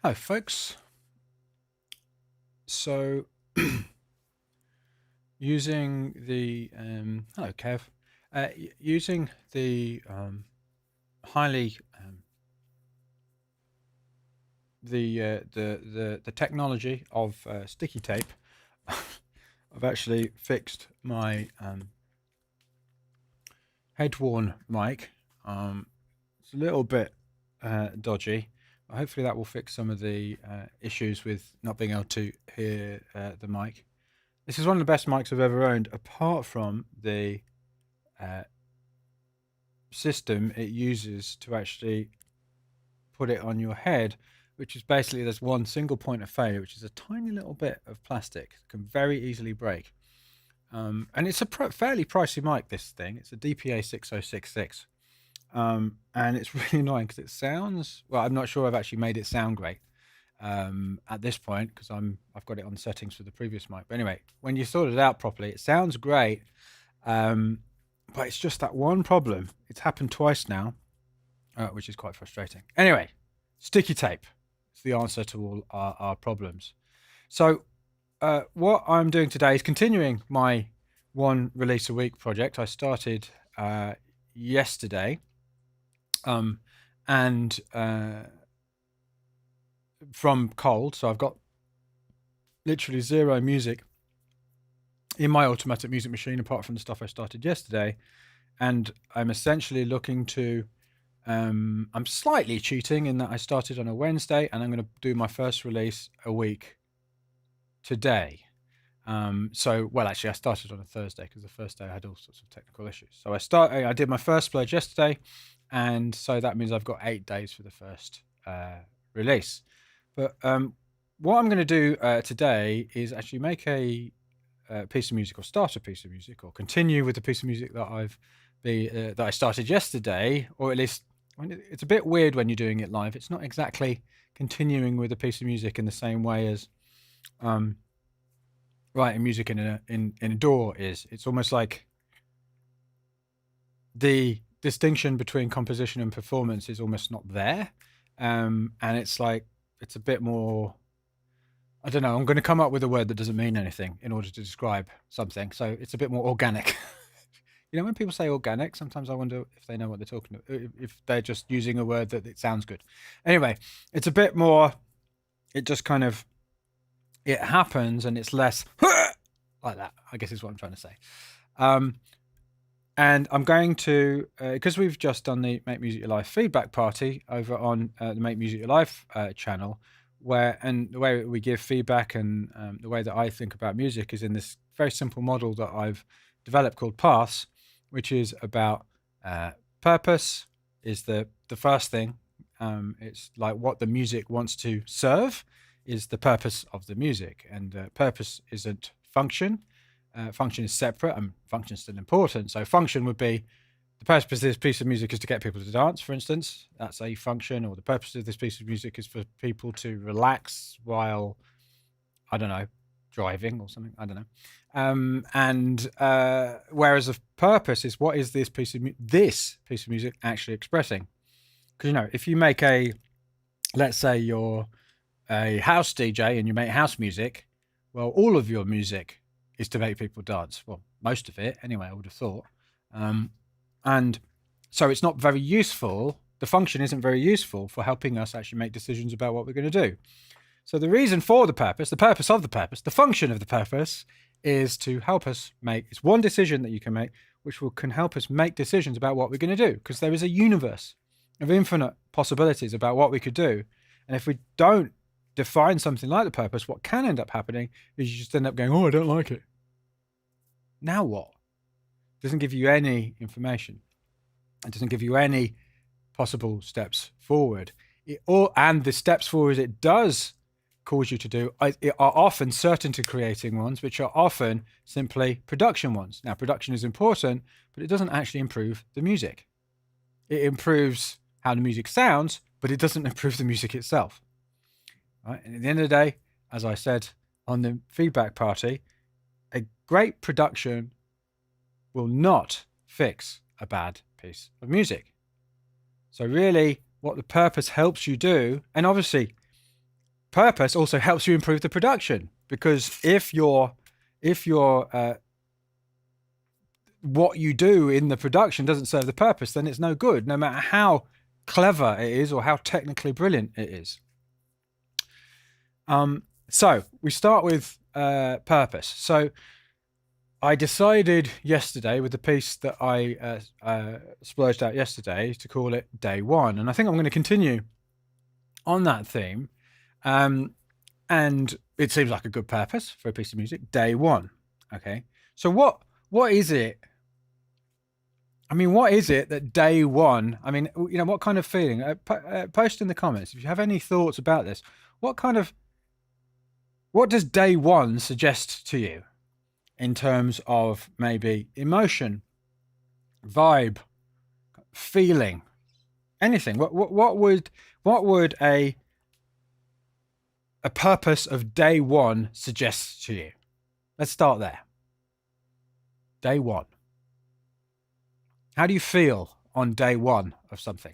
Hi, folks. So, using the hello, Kev. Using the highly the technology of sticky tape, I've actually fixed my head-worn mic. It's a little bit dodgy. But hopefully, that will fix some of the issues with not being able to hear the mic. This is one of the best mics I've ever owned, apart from the uh, system it uses to actually put it on your head, which is basically there's one single point of failure, which is a tiny little bit of plastic that can very easily break. And it's a fairly pricey mic, this thing. It's a DPA 6066. And it's really annoying because it sounds, well, I'm not sure I've actually made it sound great at this point because I've got it on settings for the previous mic. But anyway, when you sort it out properly, it sounds great. But it's just that one problem. It's happened twice now, which is quite frustrating. Anyway, sticky tape is the answer to all our problems. So, what I'm doing today is continuing my one release a week project. I started yesterday, and from cold. So I've got literally zero music in my automatic music machine apart from the stuff I started yesterday, and I'm essentially looking to. I'm slightly cheating in that I started on a Wednesday and I'm going to do my first release a week today. Well, actually, I started on a Thursday because the first day I had all sorts of technical issues. So I did my first splurge yesterday, and so that means I've got 8 days for the first release. But what I'm going to do today is actually make a piece of music, or start a piece of music, or continue with the piece of music that I started yesterday, or at least it's a bit weird when you're doing it live. It's not exactly continuing with a piece of music in the same way as writing music in a DAW is. It's almost like the distinction between composition and performance is almost not there, and it's like it's a bit more. I don't know. I'm going to come up with a word that doesn't mean anything in order to describe something, so it's a bit more organic. When people say organic, sometimes I wonder if they know what they're talking about, if they're just using a word that it sounds good. Anyway, it's a bit more. It just kind of it happens, and it's less like that, I guess is what I'm trying to say. And I'm going to, because we've just done the Make Music Your Life feedback party over on the Make Music Your Life channel, and the way we give feedback and the way that I think about music is in this very simple model that I've developed called Paths, which is about purpose is the first thing. It's like what the music wants to serve is the purpose of the music, and purpose isn't function. Function is separate, and function is still important. So function would be the purpose of this piece of music is to get people to dance, for instance. That's a function. Or the purpose of this piece of music is for people to relax while, I don't know, driving or something. I don't know. And whereas a purpose is what is this piece of music actually expressing? Because if you make let's say you're a house DJ and you make house music, well, all of your music is to make people dance. Well, most of it, anyway, I would have thought. And so it's not very useful. The function isn't very useful for helping us actually make decisions about what we're going to do. So the reason for the purpose of the purpose, the function of the purpose is to help us make, it's one decision that you can make, which can help us make decisions about what we're going to do, because there is a universe of infinite possibilities about what we could do. And if we don't define something like the purpose, what can end up happening is you just end up going, oh, I don't like it. Now what? It doesn't give you any information. It doesn't give you any possible steps forward. And the steps forward it does cause you to do are often certainty creating ones, which are often simply production ones. Now, production is important, but it doesn't actually improve the music. It improves how the music sounds, but it doesn't improve the music itself. Right? And at the end of the day, as I said on the feedback party, a great production will not fix a bad piece of music. So really, what the purpose helps you do, and obviously, purpose also helps you improve the production, because if your what you do in the production doesn't serve the purpose, then it's no good, no matter how clever it is or how technically brilliant it is. So we start with purpose. So I decided yesterday, with the piece that I splurged out yesterday, to call it Day One, and I think I'm going to continue on that theme. And it seems like a good purpose for a piece of music. Day One. Okay. So what is it? I mean, what is it that Day One? I mean, what kind of feeling? Post in the comments if you have any thoughts about this. What does Day One suggest to you in terms of maybe emotion, vibe, feeling, anything? What would a purpose of Day One suggest to you? Let's start there. Day One. How do you feel on Day One of something?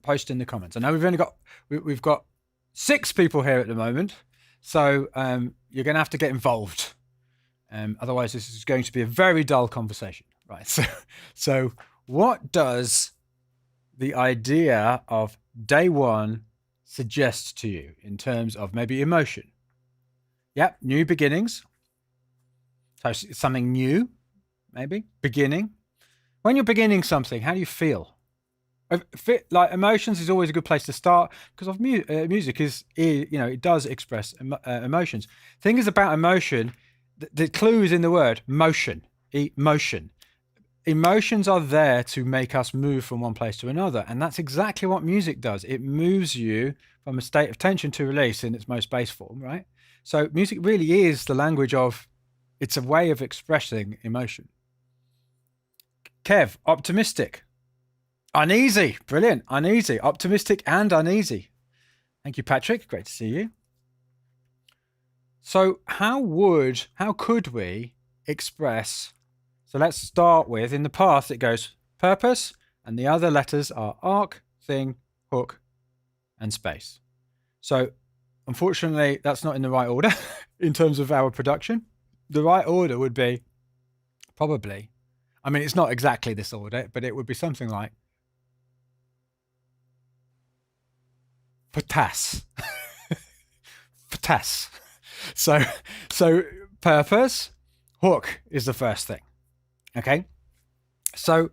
Post in the comments. I know we've got 6 people here at the moment, so you're going to have to get involved. Otherwise, this is going to be a very dull conversation, right? So what does the idea of Day One suggest to you in terms of maybe emotion? Yep, new beginnings. So something new, maybe beginning. When you're beginning something, how do you feel? Like emotions is always a good place to start, because of music it does express emotions. Thing is about emotion, the clue is in the word motion. Emotion. Emotions are there to make us move from one place to another, and that's exactly what music does. It moves you from a state of tension to release in its most base form, right? So music really is the language of. It's a way of expressing emotion. Kev, optimistic. Uneasy. Brilliant. Uneasy. Optimistic and uneasy. Thank you, Patrick. Great to see you. So how could we express? So let's start with, in the past, it goes purpose, and the other letters are arc, thing, hook, and space. So unfortunately, that's not in the right order in terms of our production. The right order would be probably, I mean, it's not exactly this order, but it would be something like potass. Potass. So purpose, hook is the first thing. Okay. So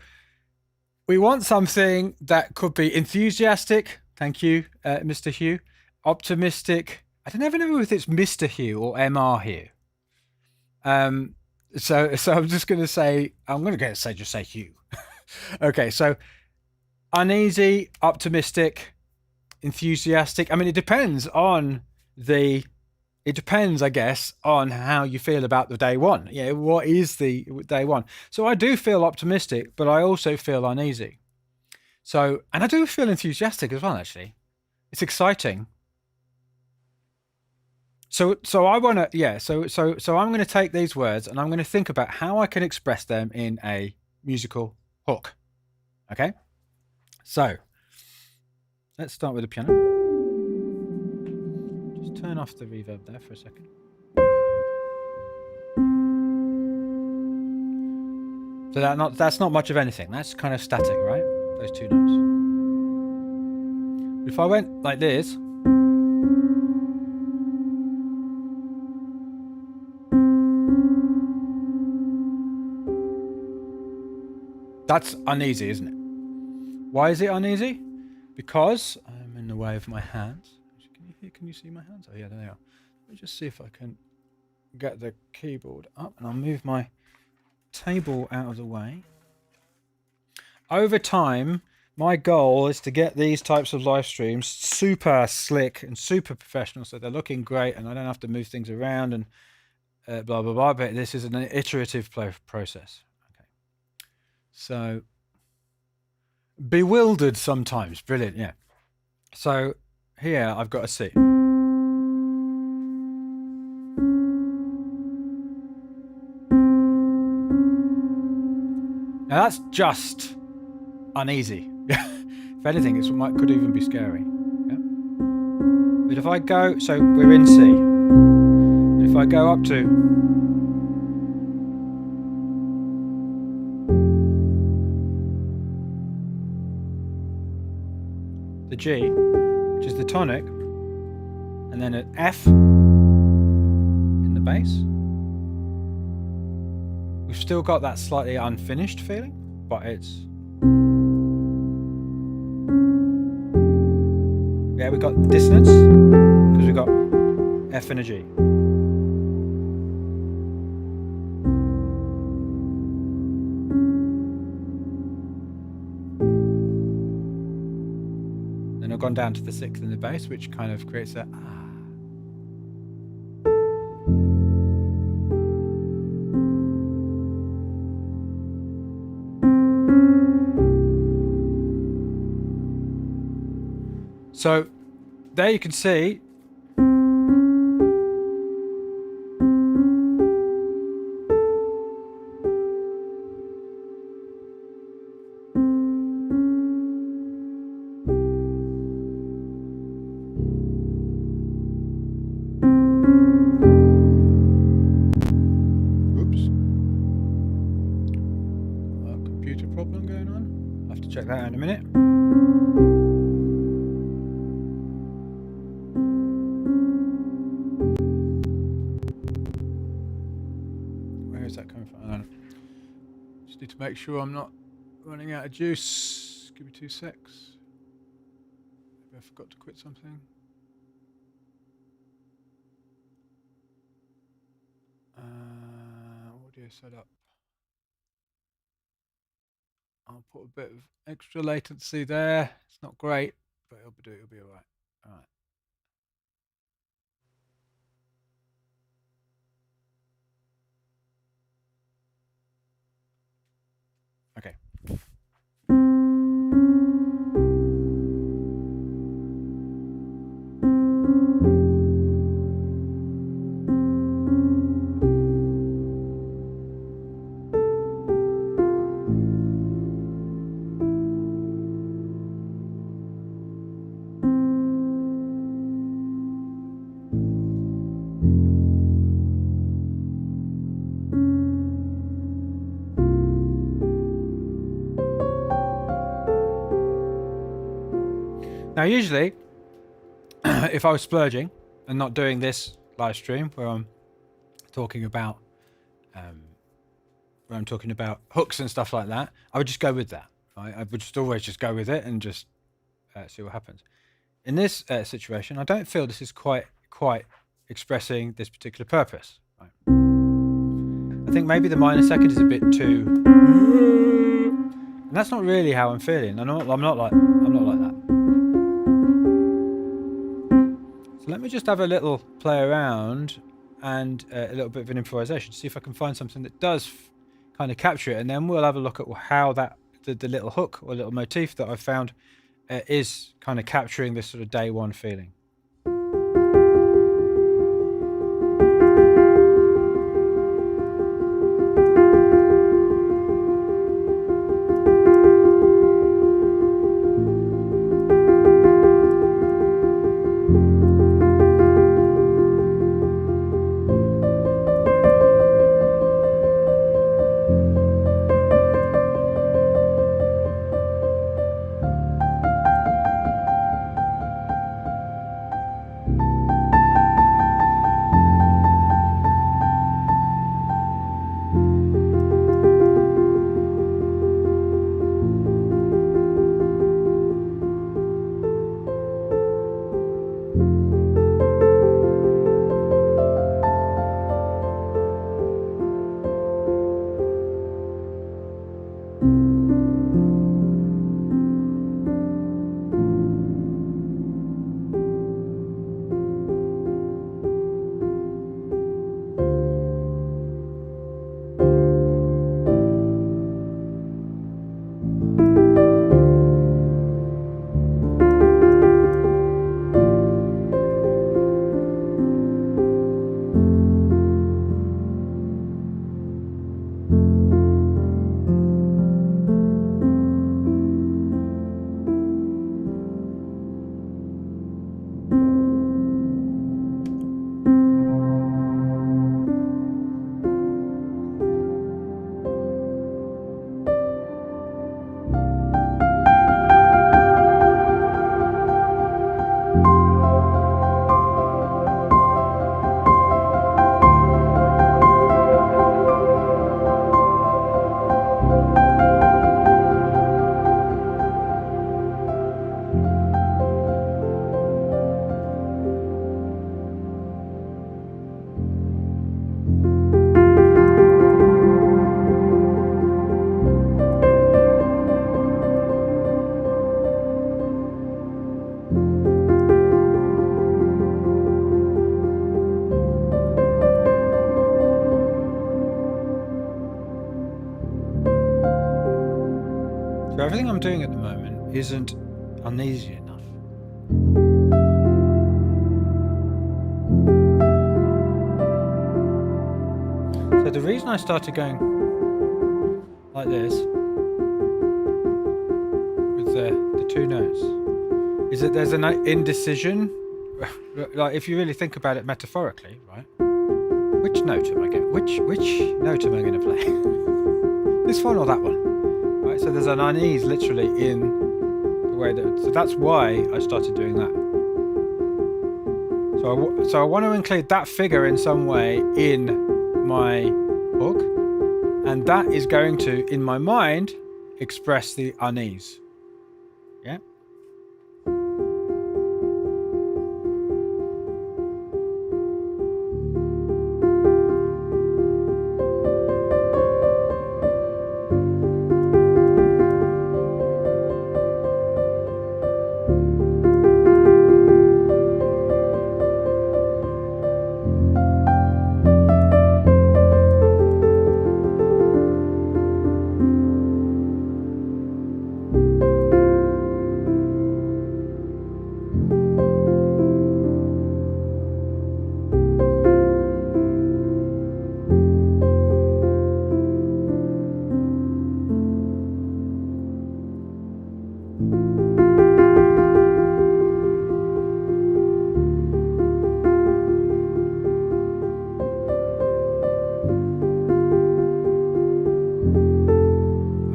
we want something that could be enthusiastic. Thank you, Mr. Hugh. Optimistic. I don't ever know if it's Mr. Hugh or Mr. Hugh. So I'm just going to say, just say Hugh. Okay. So uneasy, optimistic, enthusiastic. I mean, it depends, I guess, on how you feel about the Day One. Yeah. What is the Day One? So I do feel optimistic, but I also feel uneasy. So, and I do feel enthusiastic as well, actually. It's exciting. So I want to, yeah. So I'm going to take these words and I'm going to think about how I can express them in a musical hook. Okay. So let's start with the piano. Just turn off the reverb there for a second. So that's not much of anything. That's kind of static, right? Those 2 notes. If I went like this. That's uneasy, isn't it? Why is it uneasy? Because I'm in the way of my hands. Can you see my hands? Oh yeah, there they are. Let me just see if I can get the keyboard up, and I'll move my table out of the way. Over time, my goal is to get these types of live streams super slick and super professional, so they're looking great and I don't have to move things around and blah, blah, blah. But this is an iterative process. Okay. So bewildered sometimes. Brilliant. Yeah. So here I've got a C. Now that's just uneasy. If anything, could even be scary. Yeah? But if I go, so we're in C. If I go up to the G, which is the tonic, and then an F in the bass, we've still got that slightly unfinished feeling, but it's... Yeah, we've got dissonance, because we've got F and a G. Then I've gone down to the sixth in the bass, which kind of creates a So there you can see computer problem going on. I'll have to check that out in a minute. That coming from? Just need to make sure I'm not running out of juice. Give me 2 secs. Maybe I forgot to quit something. Audio setup. I'll put a bit of extra latency there. It's not great, but it'll be all right. All right. Okay. Now, usually, if I was splurging and not doing this live stream where I'm talking about hooks and stuff like that, I would just go with that. Right? I would just always just go with it and just see what happens. In this situation, I don't feel this is quite expressing this particular purpose. Right? I think maybe the minor second is a bit too, and that's not really how I'm feeling. I'm not like that. So let me just have a little play around and a little bit of an improvisation, see if I can find something that does kind of capture it, and then we'll have a look at how that the little hook or little motif that I've found is kind of capturing this sort of day one feeling. So everything I'm doing at the moment isn't uneasy enough. So the reason I started going like this with the two notes is that there's an indecision. Like if you really think about it metaphorically, right? Which note am I going? Which note am I going to play? This one or that one? Right. So there's an unease literally in the way that. So that's why I started doing that. So I want to include that figure in some way in my hook, and that is going to, in my mind, express the unease. Yeah.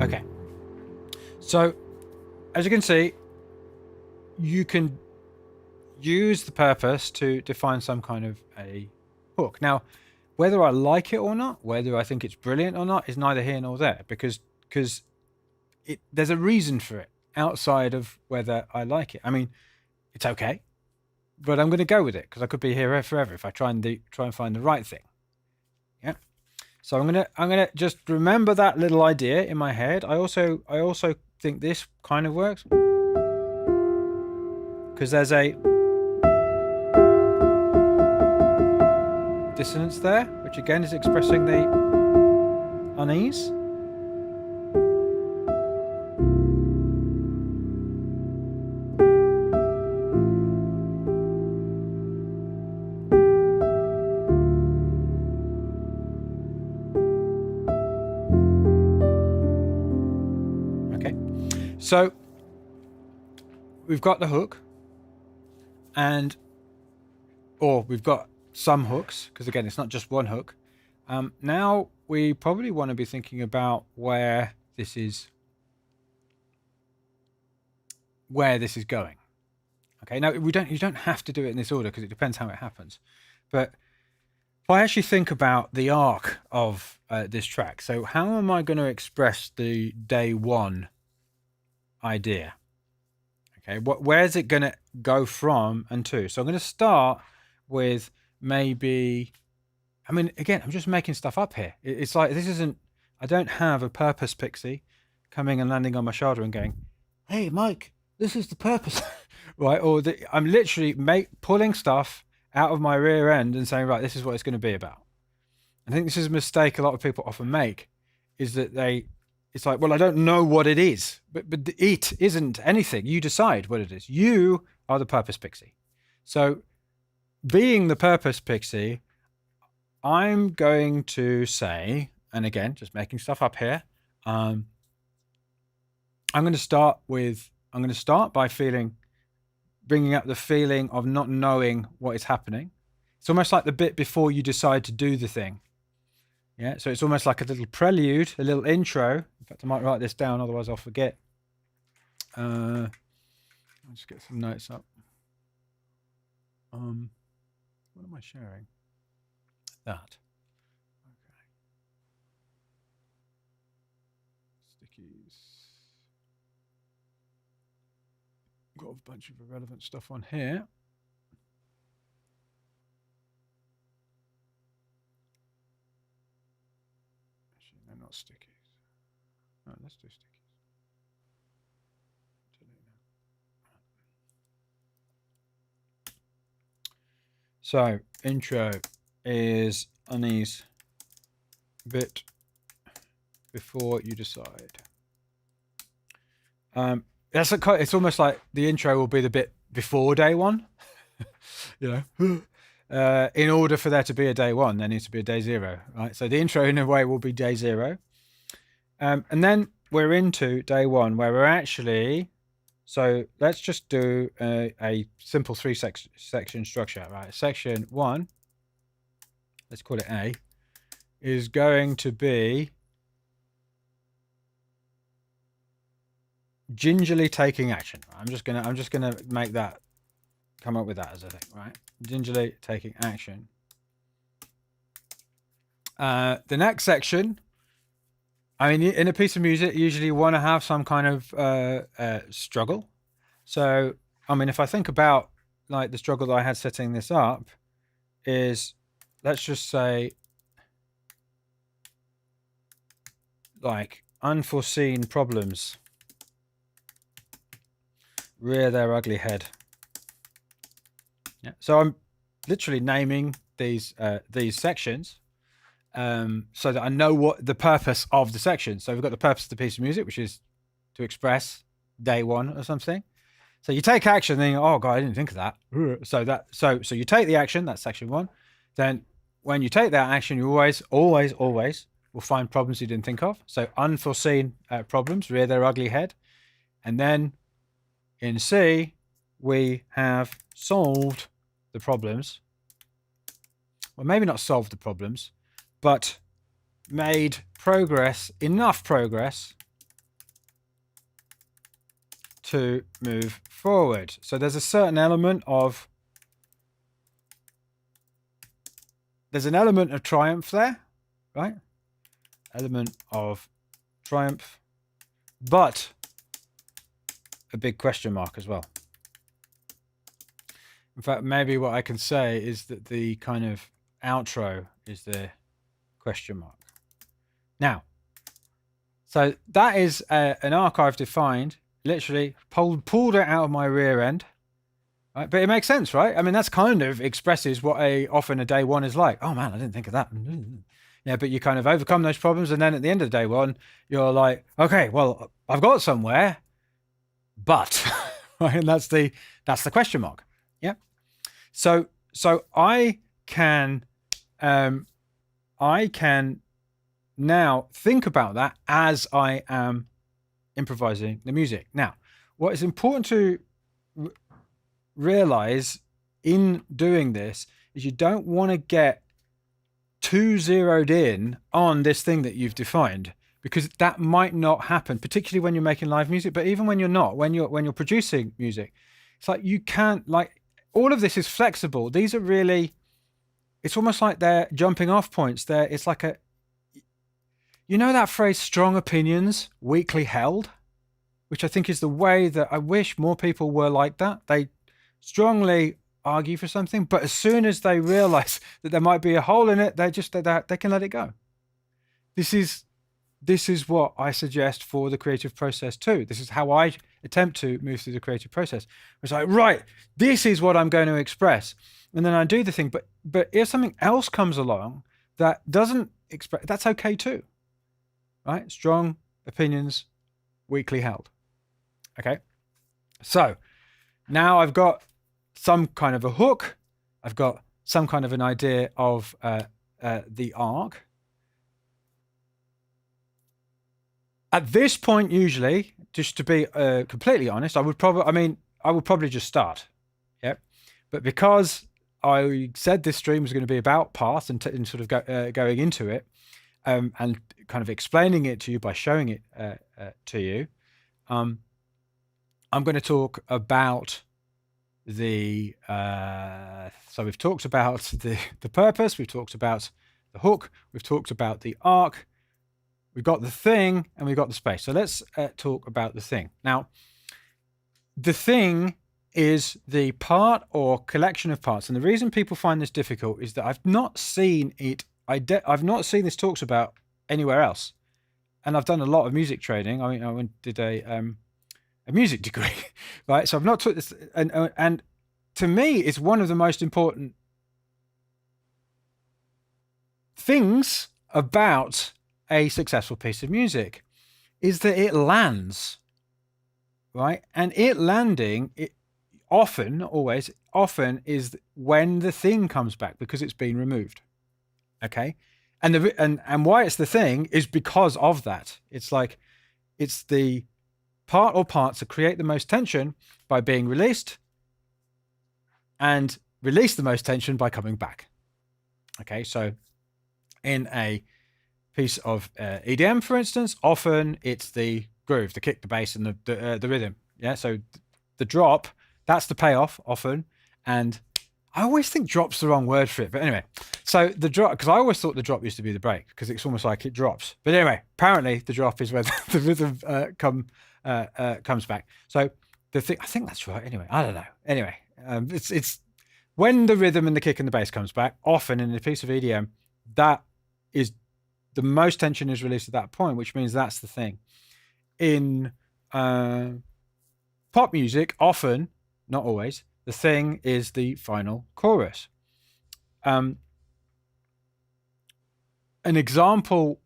Okay. So, as you can see, you can use the purpose to define some kind of a hook. Now, whether I like it or not, whether I think it's brilliant or not, is neither here nor there, because there's a reason for it outside of whether I like it. I mean, it's okay, but I'm going to go with it because I could be here forever if I try and find the right thing. Yeah. So I'm gonna just remember that little idea in my head. I also think this kind of works because there's a dissonance there, which again is expressing the unease. Okay, so we've got the hook, or we've got some hooks, because again, it's not just one hook. Now we probably want to be thinking about where this is going. Okay, now you don't have to do it in this order because it depends how it happens. But if I actually think about the arc of this track, so how am I going to express the day one idea? Okay, where's it going to go from and to? So I'm going to start with maybe, I mean, again, I'm just making stuff up here. It's like, I don't have a purpose pixie coming and landing on my shoulder and going, hey, Mike, this is the purpose, right? Or I'm literally pulling stuff out of my rear end and saying, right, this is what it's going to be about. I think this is a mistake a lot of people often make, is that it's like, well, I don't know what it is, but it isn't anything. You decide what it is. You are the purpose pixie. So being the purpose pixie, I'm going to say, and again, just making stuff up here. I'm going to start by bringing up the feeling of not knowing what is happening. It's almost like the bit before you decide to do the thing. Yeah, so it's almost like a little prelude, a little intro. In fact, I might write this down, otherwise I'll forget. I'll just get some notes up. What am I sharing? That. Okay. Stickies. Got a bunch of irrelevant stuff on here. Actually, they're not stickies. No, let's do stickies. So, intro is unease bit before you decide. It's almost like the intro will be the bit before day one. You know, in order for there to be a day one, there needs to be a day zero, right? So the intro, in a way, will be day zero, and then we're into day one, where we're actually. So let's just do a simple section structure, right? Section 1, let's call it A, is going to be gingerly taking action. I'm just gonna make that, come up with that as a thing, right? Gingerly taking action. The next section, I mean, in a piece of music, usually you want to have some kind of struggle. So, I mean, if I think about like the struggle that I had setting this up, is, let's just say, like, unforeseen problems rear their ugly head. Yeah. So I'm literally naming these sections, so that I know what the purpose of the section. So we've got the purpose of the piece of music, which is to express day one or something. So you take action, then oh god, I didn't think of that. So you take the action. That's section 1. Then when you take that action, you always will find problems you didn't think of. So unforeseen problems rear their ugly head, and then in C we have solved the problems. Well, maybe not solved the problems, but made progress, enough progress to move forward. So there's a certain element of, triumph there, right? Element of triumph, but a big question mark as well. In fact, maybe what I can say is that the kind of outro is the question mark. Now, so that is an arc I've defined, literally pulled it out of my rear end, right? But it makes sense, right? I mean, that's kind of expresses what often a day one is like. Oh man, I didn't think of that. Yeah, but you kind of overcome those problems, and then at the end of day one, you're like, okay, well, I've got somewhere, but right, and that's the question mark. Yeah. So I can now think about that as I am improvising the music. Now, what is important to realize in doing this is you don't want to get too zeroed in on this thing that you've defined, because that might not happen, particularly when you're making live music. But even when you're not, when you're producing music, it's like you can't, like, all of this is flexible. These are really, it's almost like they're jumping off points. It's like you know that phrase, strong opinions weakly held, which I think is the way that I wish more people were like that. They strongly argue for something, but as soon as they realize that there might be a hole in it, they can let it go. This is what I suggest for the creative process too. This is how I attempt to move through the creative process. It's like, right, this is what I'm going to express, and then I do the thing. But if something else comes along that doesn't express, that's okay too, right? Strong opinions, weakly held. Okay, so now I've got some kind of a hook. I've got some kind of an idea of the arc. At this point, usually, just to be completely honest, I would probably just start. Yep. But because I said this stream was going to be about path and sort of going into it, and kind of explaining it to you by showing it to you, I'm going to talk about the so we've talked about the purpose, we've talked about the hook, we've talked about the arc, we've got the thing, and we've got the space. So let's talk about the thing. Now, the thing is the part or collection of parts, and the reason people find this difficult is that I've not seen it. I've not seen this talked about anywhere else, and I've done a lot of music training. I mean, I did a music degree, right? So I've not taught this, and to me, it's one of the most important things about a successful piece of music is that it lands. right? And it landing, it often, not always, often is when the thing comes back because it's been removed. Okay, and why it's the thing is because of that. It's like it's the part or parts that create the most tension by being released, and release the most tension by coming back. Okay, so in a piece of EDM, for instance, often it's the groove, the kick, the bass, and the rhythm. Yeah, so the drop, that's the payoff often, and I always think drop's the wrong word for it, but anyway. So the drop, because I always thought the drop used to be the break, because it's almost like it drops. But anyway, apparently the drop is where the rhythm comes back. So the thing, I think that's right. Anyway, I don't know. Anyway, it's when the rhythm and the kick and the bass comes back. Often in a piece of EDM, that is the most tension is released at that point, which means that's the thing. In pop music, often, not always, the thing is the final chorus. An example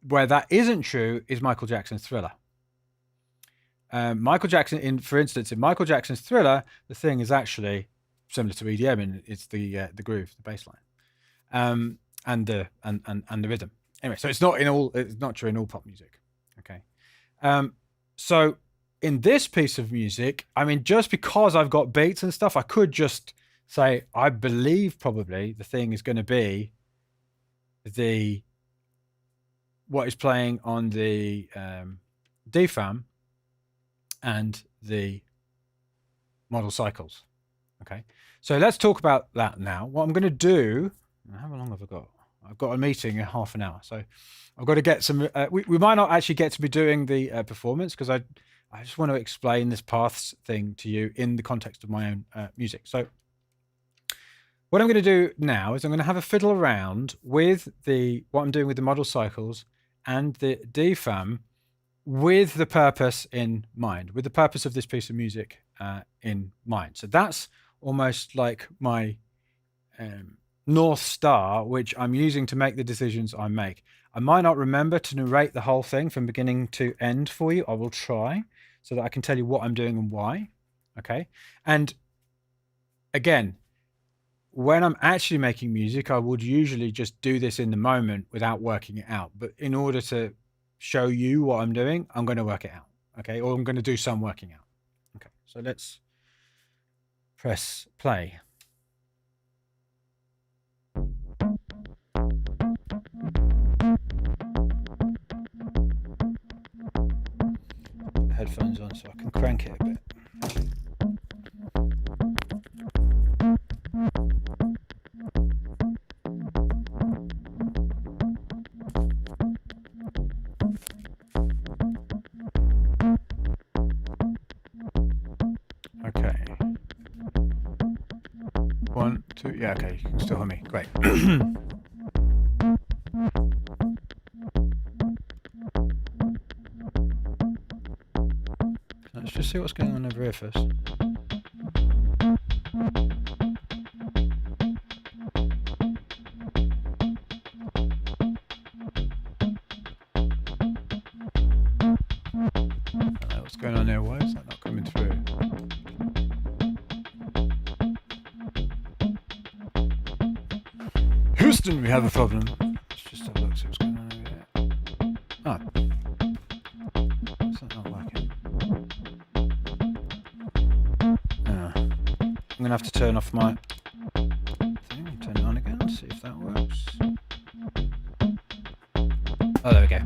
where that isn't true is Michael Jackson's Thriller. Michael Jackson, for instance, in Michael Jackson's Thriller, the thing is actually similar to EDM, and it's the groove, the bass line, and the rhythm. Anyway, so it's not true in all pop music. Okay, so in this piece of music, I mean, just because I've got beats and stuff, I could just say, I believe probably the thing is going to be what is playing on the DFAM and the model cycles. Okay, so let's talk about that now. What I'm going to do, how long have I got? I've got a meeting in half an hour, so I've got to get some. We might not actually get to be doing the performance because I just want to explain this paths thing to you in the context of my own music. So what I'm going to do now is I'm going to have a fiddle around with what I'm doing with the model cycles and the DFAM with the purpose in mind, with the purpose of this piece of music in mind. So that's almost like my North Star, which I'm using to make the decisions I make. I might not remember to narrate the whole thing from beginning to end for you. I will try so that I can tell you what I'm doing and why. Okay. And again, when I'm actually making music, I would usually just do this in the moment without working it out. But in order to show you what I'm doing, I'm going to work it out. Okay. Or I'm going to do some working out. Okay. So let's press play. Put the headphones on so I can crank it a bit. Okay. 1, 2, yeah, okay, you can still hear me. Great. Let's just see what's going on over here first. What's going on there? Why is that not coming through? Houston, we have a problem. Let's just have a look, see what's going on over there. Oh. Is that not working? I'm going to have to turn off my thing, turn it on again, see if that works. Oh, there we go.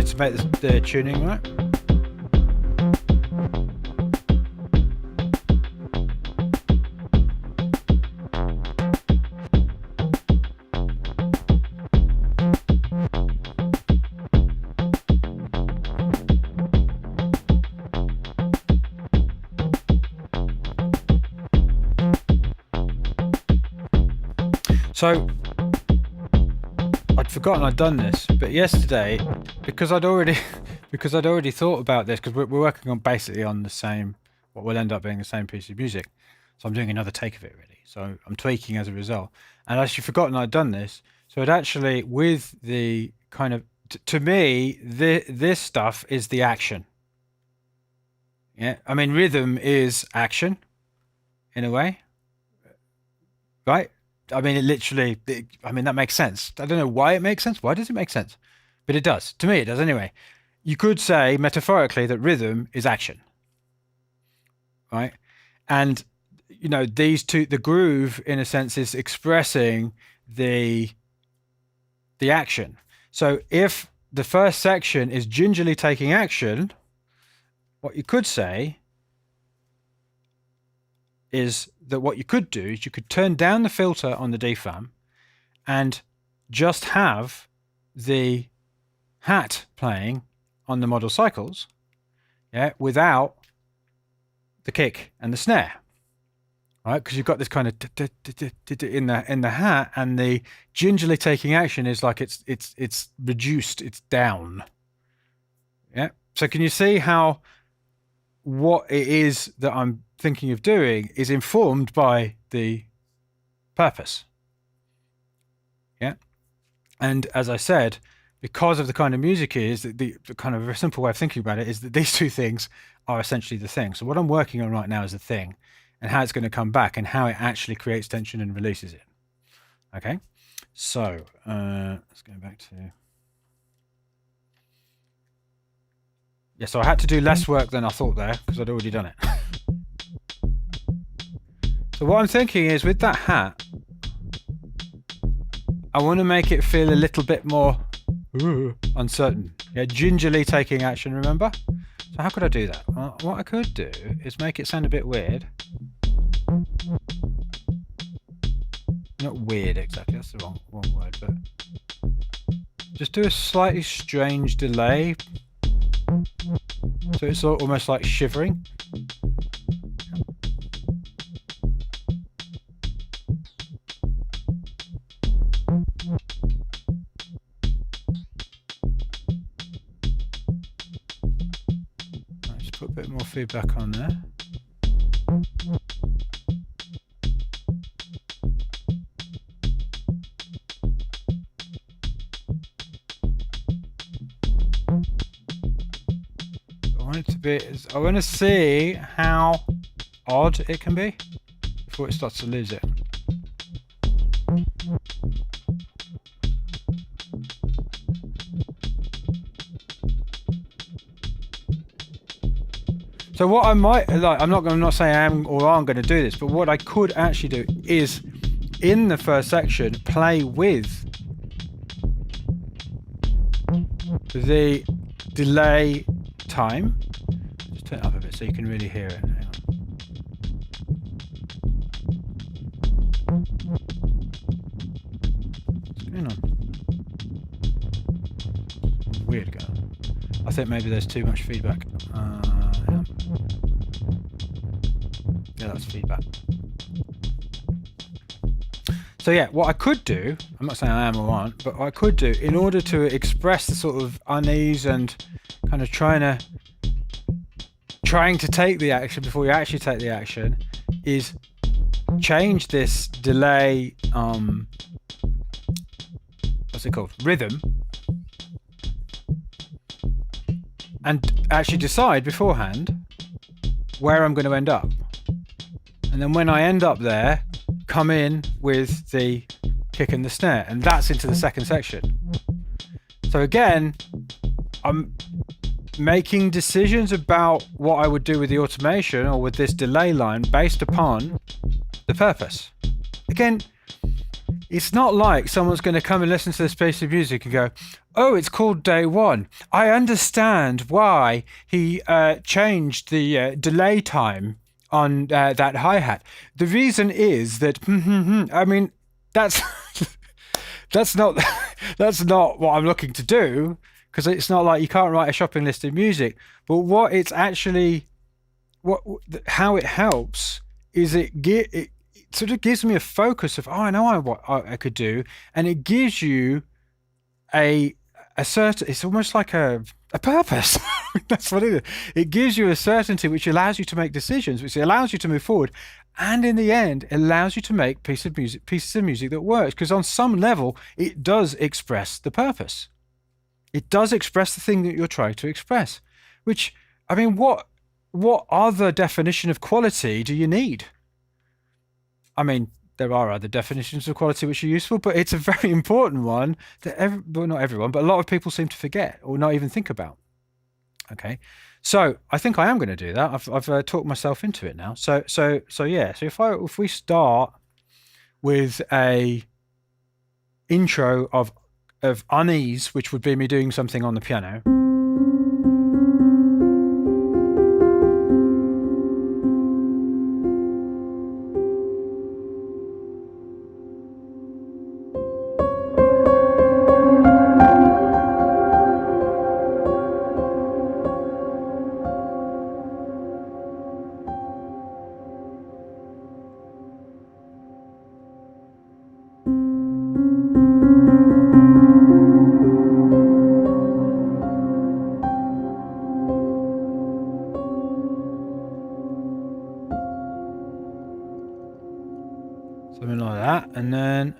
To make the tuning right. So I'd forgotten I'd done this, but yesterday, because I'd already thought about this, because we're working on basically on the same, what will end up being the same piece of music. So I'm doing another take of it really. So I'm tweaking as a result. And I'd actually forgotten I'd done this. So it actually, with the kind of, to me, this stuff is the action. Yeah, I mean, rhythm is action, in a way, right? I mean, I mean, that makes sense. I don't know why it makes sense. Why does it make sense? But it does. To me, it does anyway. You could say, metaphorically, that rhythm is action, right? And, you know, these two, the groove, in a sense, is expressing the action. So if the first section is gingerly taking action, what you could say is that what you could do is you could turn down the filter on the DFAM and just have the hat playing on the model cycles, yeah, without the kick and the snare, right? Because you've got this kind of in the hat, and the gingerly taking action is like it's reduced, it's down, yeah. So can you see how what it is that I'm thinking of doing is informed by the purpose? Yeah. And as I said, because of the kind of music it is, the kind of a simple way of thinking about it is that these two things are essentially the thing. So what I'm working on right now is the thing, and how it's going to come back, and how it actually creates tension and releases it. Okay. So let's go back to... Yeah, so I had to do less work than I thought there, because I'd already done it. So what I'm thinking is, with that hat, I want to make it feel a little bit more uncertain. Yeah, gingerly taking action, remember? So how could I do that? Well, what I could do is make it sound a bit weird. Not weird exactly, that's the wrong word, but just do a slightly strange delay. So it's almost like shivering. Let's put a bit more feedback on there. I want to see how odd it can be before it starts to lose it. So what I might like, I'm not saying I am or aren't going to do this, but what I could actually do is, in the first section, play with the delay time. Just turn it up a bit so you can really hear it. Hang on. What's going on? Weird going on. I think maybe there's too much feedback. Yeah, that's feedback. So yeah, what I could do, I'm not saying I am or aren't, but what I could do in order to express the sort of unease and kind of trying to take the action before you actually take the action, is change this delay, what's it called? Rhythm, and actually decide beforehand where I'm going to end up. And then when I end up there, come in with the kick and the snare, and that's into the second section. So again, I'm making decisions about what I would do with the automation or with this delay line based upon the purpose. Again, it's not like someone's going to come and listen to this piece of music and go, oh, it's called Day One. I understand why he changed the delay time on that hi-hat. The reason is that, I mean, that's not what I'm looking to do, because it's not like you can't write a shopping list of music. But what it's actually, how it helps is sort of gives me a focus of, oh, I know what I could do, and it gives you a certain. It's almost like a purpose. That's what it is. It gives you a certainty which allows you to make decisions, which allows you to move forward, and in the end, allows you to make pieces of music that works. Because on some level, it does express the purpose. It does express the thing that you're trying to express. Which, I mean, what other definition of quality do you need? I mean, there are other definitions of quality which are useful, but it's a very important one that well, not everyone, but a lot of people seem to forget or not even think about. Okay, so I think I am going to do that. I've talked myself into it now. So yeah. So if we start with a intro of unease, which would be me doing something on the piano. Something like that, and then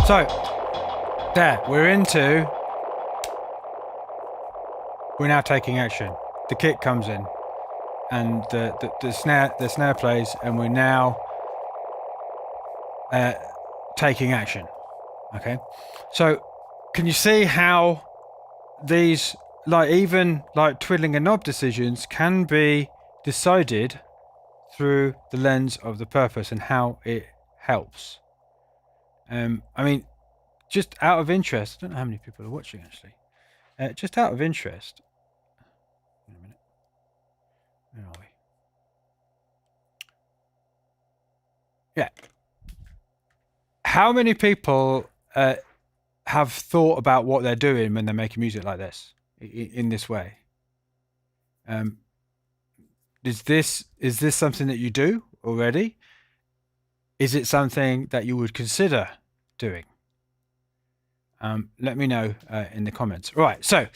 so there, we're now taking action. The kick comes in, and the snare plays, and we're now taking action. Okay, so can you see how these, even twiddling a knob decisions, can be decided through the lens of the purpose and how it helps? I mean, just out of interest, I don't know how many people are watching actually. Just out of interest, wait a minute, where are we? Yeah. How many people have thought about what they're doing when they're making music like this in this way. Is this something that you do already? Is it something that you would consider doing? Let me know in the comments. Right. So,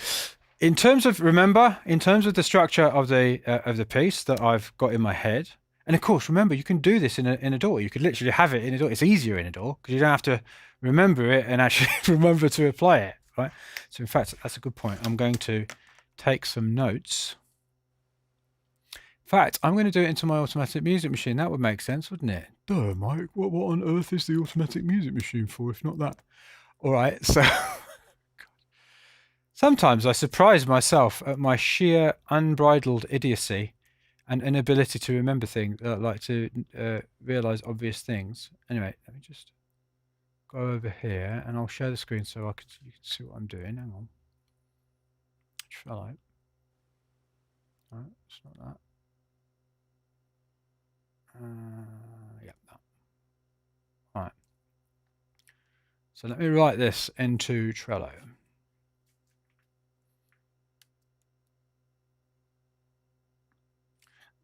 in terms of the structure of the piece that I've got in my head, and of course, remember you can do this in a DAW. You could literally have it in a DAW. It's easier in a DAW because you don't have to remember it and actually remember to apply it. Right. So, in fact, that's a good point. I'm going to take some notes. In fact, I'm going to do it into my automatic music machine. That would make sense, wouldn't it? Duh, Mike. What on earth is the automatic music machine for, if not that? All right. So sometimes I surprise myself at my sheer unbridled idiocy and inability to remember things, like to realize obvious things. Anyway, let me just go over here and I'll share the screen so you can see what I'm doing. Hang on. Trello. All right, it's not that. Yeah, that. All right. So let me write this into Trello.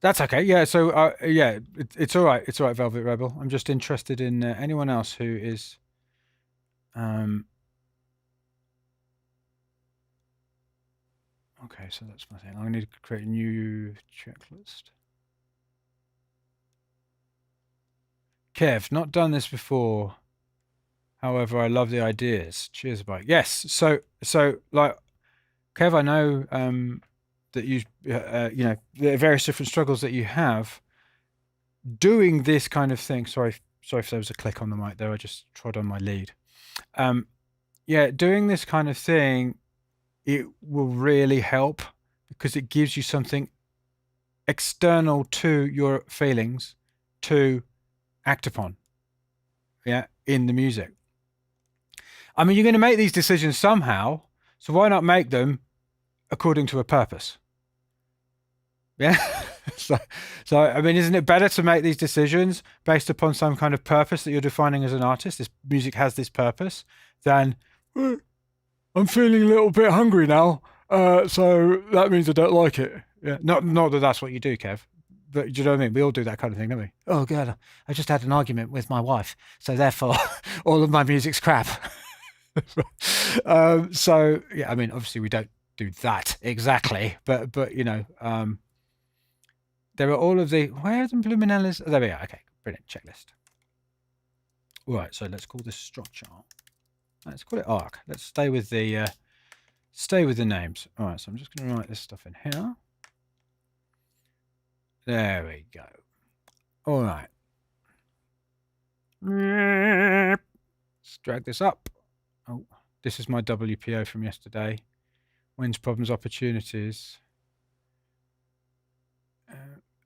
That's okay. Yeah. So yeah, it's all right. It's all right, Velvet Rebel. I'm just interested in anyone else who is. Okay, so that's my thing. I need to create a new checklist. Kev, not done this before. However, I love the ideas. Cheers, bye. Yes. So like, Kev, I know that you know, there are various different struggles that you have doing this kind of thing. Sorry if there was a click on the mic there. I just trod on my lead. Yeah, doing this kind of thing, it will really help because it gives you something external to your feelings to act upon. Yeah, in the music. I mean, you're going to make these decisions somehow, so why not make them according to a purpose? Yeah. so I mean, isn't it better to make these decisions based upon some kind of purpose that you're defining as an artist? This music has this purpose, than I'm feeling a little bit hungry now, so that means I don't like it. Yeah, not that that's what you do, Kev. But do you know what I mean? We all do that kind of thing, don't we? Oh God, I just had an argument with my wife, so therefore all of my music's crap. So yeah, I mean, obviously we don't do that exactly, but you know, there are all of the where are the Bluminellas? Oh, there we are. Okay, brilliant checklist. All right, so let's call this structure. Let's call it arc. Let's stay with the names. All right, so I'm just going to write this stuff in here. There we go. All right. Let's drag this up. Oh, this is my WPO from yesterday. Wins, problems, opportunities.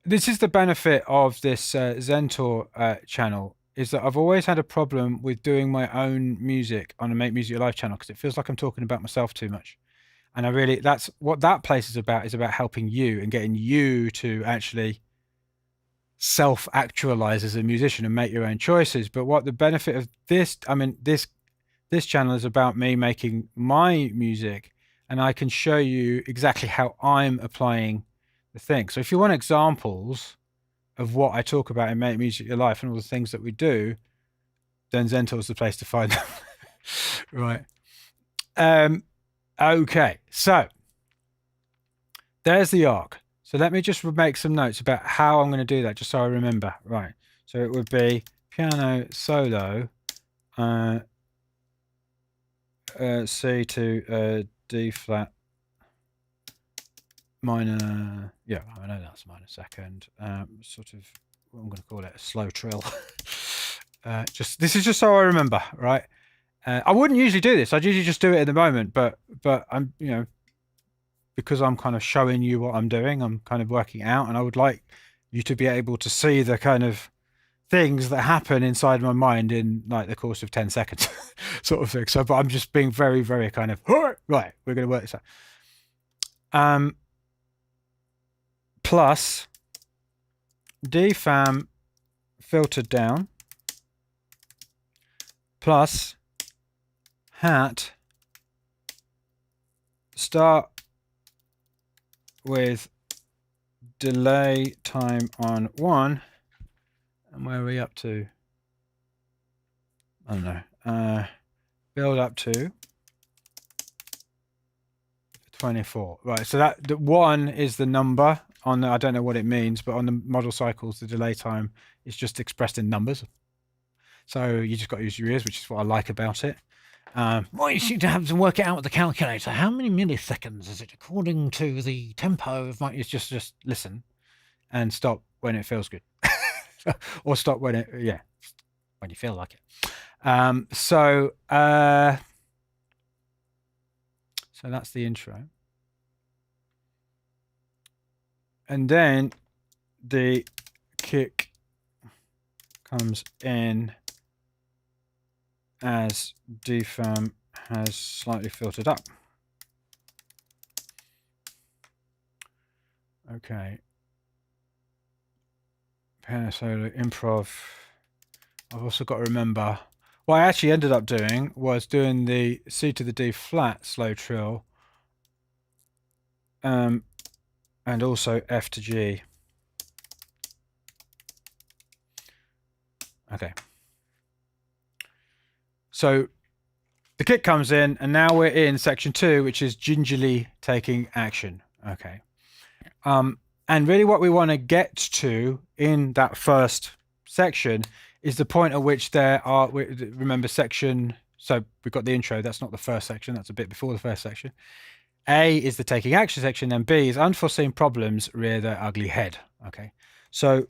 This is the benefit of this Zentor channel, is that I've always had a problem with doing my own music on a Make Music Live channel because it feels like I'm talking about myself too much. And I really, that's what that place is about helping you and getting you to actually self-actualize as a musician and make your own choices. But what the benefit of this, I mean, this channel is about me making my music, and I can show you exactly how I'm applying the thing. So if you want examples of what I talk about in Make Music Your Life and all the things that we do, then Zentor is the place to find them. Right. Okay, so there's the arc. So let me just make some notes about how I'm going to do that, just so I remember. Right. So it would be piano solo, C to D flat minor. Yeah, I know that's minor second. Sort of, what I'm going to call it, a slow trill. This is just so I remember, right? I wouldn't usually do this. I'd usually just do it at the moment, but I'm, you know, because I'm kind of showing you what I'm doing, I'm kind of working out, and I would like you to be able to see the kind of things that happen inside my mind in like the course of 10 seconds sort of thing. So, but I'm just being very, very kind of, right, we're going to work this out. Plus DFAM filtered down plus hat start with delay time on 1, and where are we up to? I don't know. Build up to 24. Right, so that the 1 is the number on the, I don't know what it means, but on the model cycles, the delay time is just expressed in numbers. So you just got to use your ears, which is what I like about it. Well, you seem to have to work it out with the calculator. How many milliseconds is it according to the tempo of my... It's just listen and stop when it feels good. Or stop when it... Yeah, when you feel like it. So that's the intro. And then the kick comes in as DFAM has slightly filtered up. Okay. Piano solo, improv. I've also got to remember, what I actually ended up doing was doing the C to the D flat slow trill, and also F to G. Okay. So the kick comes in, and now we're in section 2, which is gingerly taking action. Okay. And really what we want to get to in that first section is the point at which there are, remember section, so we've got the intro, that's not the first section, that's a bit before the first section. A is the taking action section, and B is unforeseen problems rear their ugly head. Okay. So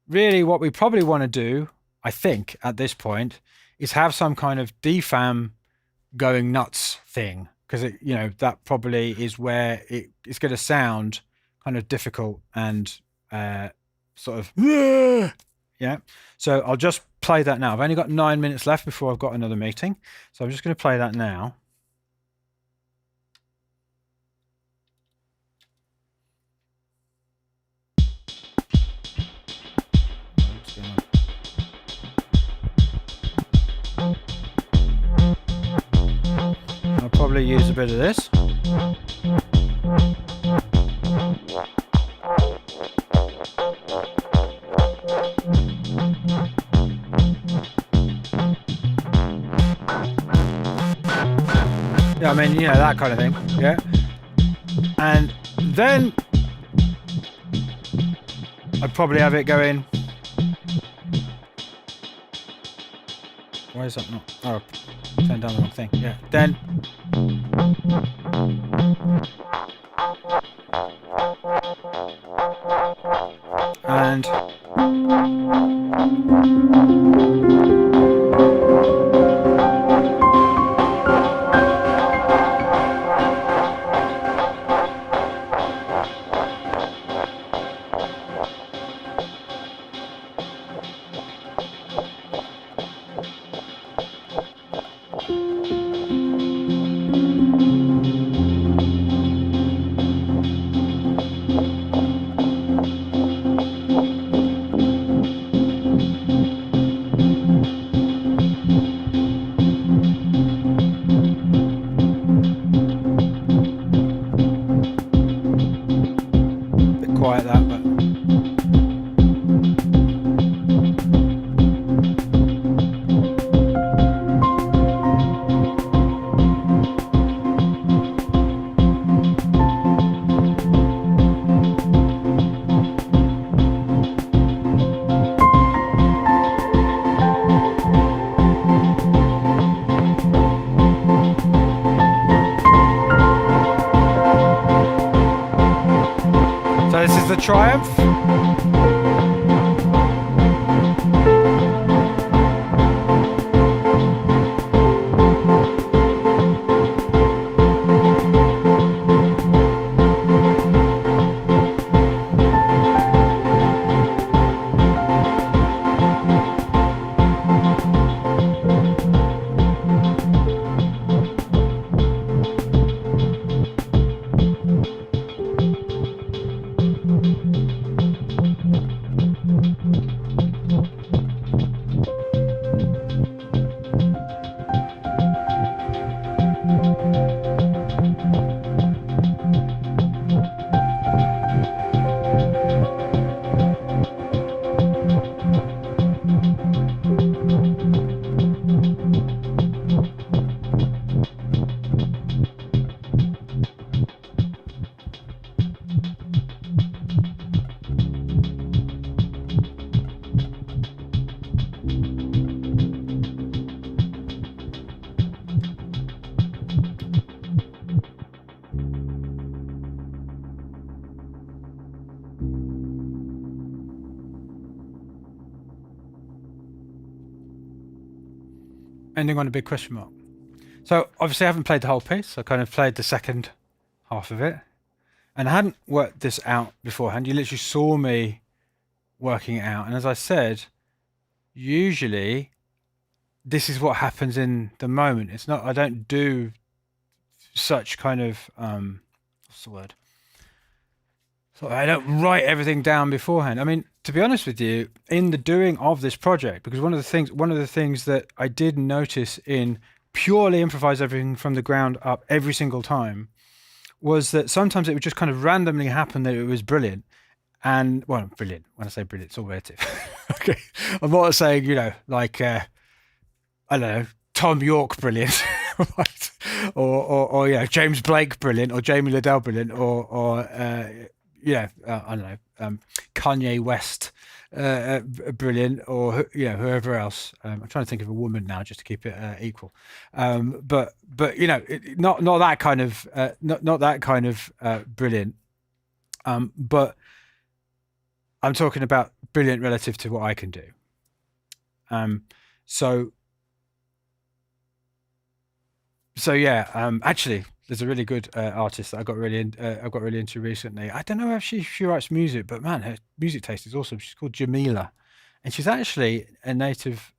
really what we probably want to do, I think, at this point, is have some kind of DFAM going nuts thing, because you know, that probably is where it's going to sound kind of difficult and sort of yeah. So I'll just play that now. I've only got 9 minutes left before I've got another meeting, so I'm just going to play that now. I'll probably use a bit of this. Yeah, I mean, you know, that kind of thing. Yeah. And then I'd probably have it going. Why is that not? Oh, turn down the wrong thing. Yeah. Then. And. Quiet that, but so this is the Triumph. ending on a big question mark. So obviously I haven't played the whole piece. I kind of played the second half of it, and I hadn't worked this out beforehand. You literally saw me working it out, and as I said, usually this is what happens in the moment. It's not. I don't do such kind of what's the word? So I don't write everything down beforehand. I mean, to be honest with you, in the doing of this project, because one of the things that I did notice in purely improvise everything from the ground up every single time was that sometimes it would just kind of randomly happen that it was brilliant. And well, brilliant. When I say brilliant, it's all relative. Okay, I'm not saying like I don't know, Tom York brilliant, right? Or James Blake brilliant, or Jamie Liddell brilliant, or I don't know, Kanye West brilliant, or whoever else. I'm trying to think of a woman now just to keep it equal. But not that kind of not that kind of brilliant. But I'm talking about brilliant relative to what I can do. So yeah, actually, there's a really good artist that I got really into recently. I don't know if she writes music, but man, her music taste is awesome. She's called Jamila, and she's actually a native.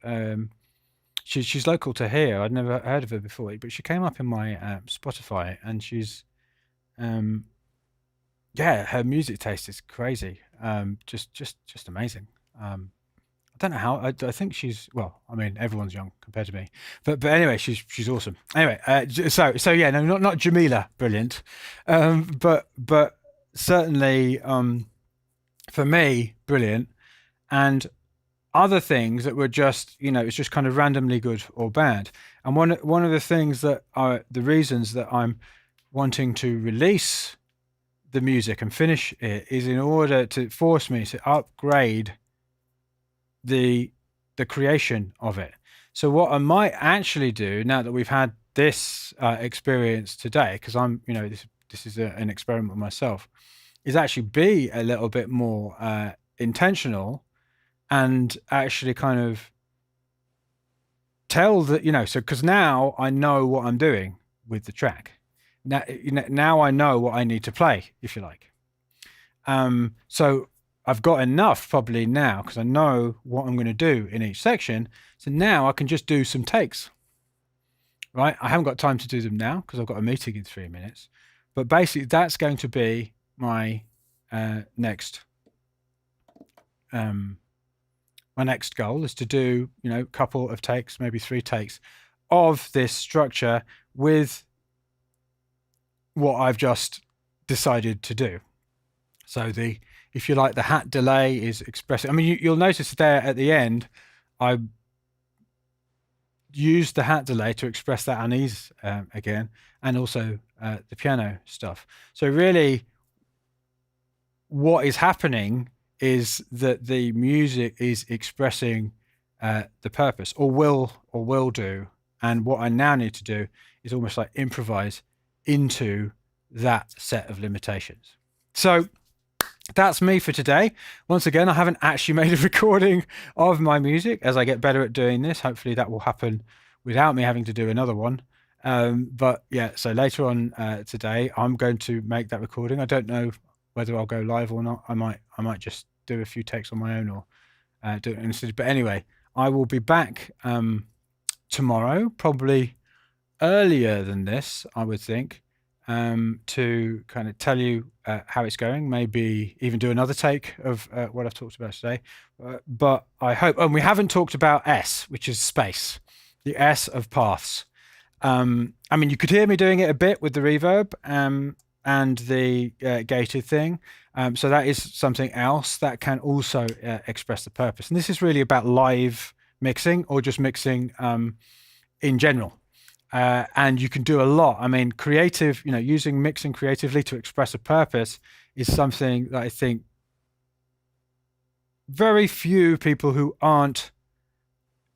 She's local to here. I'd never heard of her before, but she came up in my Spotify, and she's yeah, her music taste is crazy. Just amazing. I don't know how. I think she's well. I mean, everyone's young compared to me, but anyway, she's awesome. Anyway, so yeah, no, not Jamila, brilliant, but certainly for me, brilliant, and other things that were just it's just kind of randomly good or bad. And one of the things that are the reasons that I'm wanting to release the music and finish it is in order to force me to upgrade the creation of it. So what I might actually do now that we've had this experience today, because I'm this is an experiment with myself, is actually be a little bit more intentional and actually kind of tell that so because now I know what I'm doing with the track. Now I know what I need to play, if you like. So I've got enough probably now because I know what I'm going to do in each section. So now I can just do some takes, right? I haven't got time to do them now because I've got a meeting in 3 minutes. But basically, that's going to be my next goal is to do a couple of takes, maybe 3 takes of this structure with what I've just decided to do. So if you like, the hat delay is expressive. I mean, you'll notice there at the end, I used the hat delay to express that unease again, and also the piano stuff. So really, what is happening is that the music is expressing the purpose, or will do. And what I now need to do is almost like improvise into that set of limitations. So that's me for today. Once again, I haven't actually made a recording of my music. As I get better at doing this, hopefully that will happen without me having to do another one. But yeah, so later on today, I'm going to make that recording. I don't know whether I'll go live or not. I might just do a few takes on my own or do it instead. But anyway, I will be back tomorrow, probably earlier than this, I would think, to kind of tell you how it's going, maybe even do another take of what I've talked about today. But I hope, and we haven't talked about S, which is space, the S of paths. I mean, you could hear me doing it a bit with the reverb and the gated thing. So that is something else that can also express the purpose. And this is really about live mixing or just mixing in general. And you can do a lot. I mean, using mixing creatively to express a purpose is something that I think very few people who aren't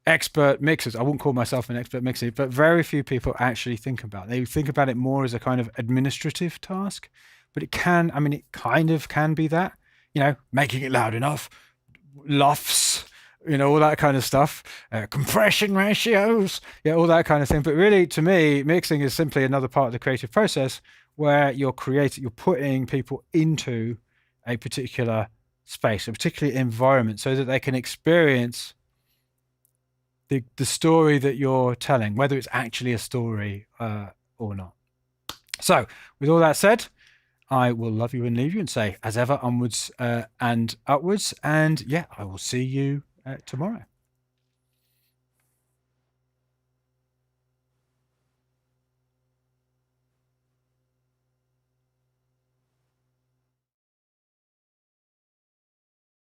expert mixers, I wouldn't call myself an expert mixer, but very few people actually think about. They think about it more as a kind of administrative task, but it kind of can be that, making it loud enough, luffs, all that kind of stuff, compression ratios, yeah, all that kind of thing. But really, to me, mixing is simply another part of the creative process where you're putting people into a particular space, a particular environment, so that they can experience the story that you're telling, whether it's actually a story or not. So, with all that said, I will love you and leave you and say, as ever, onwards and upwards. And yeah, I will see you tomorrow.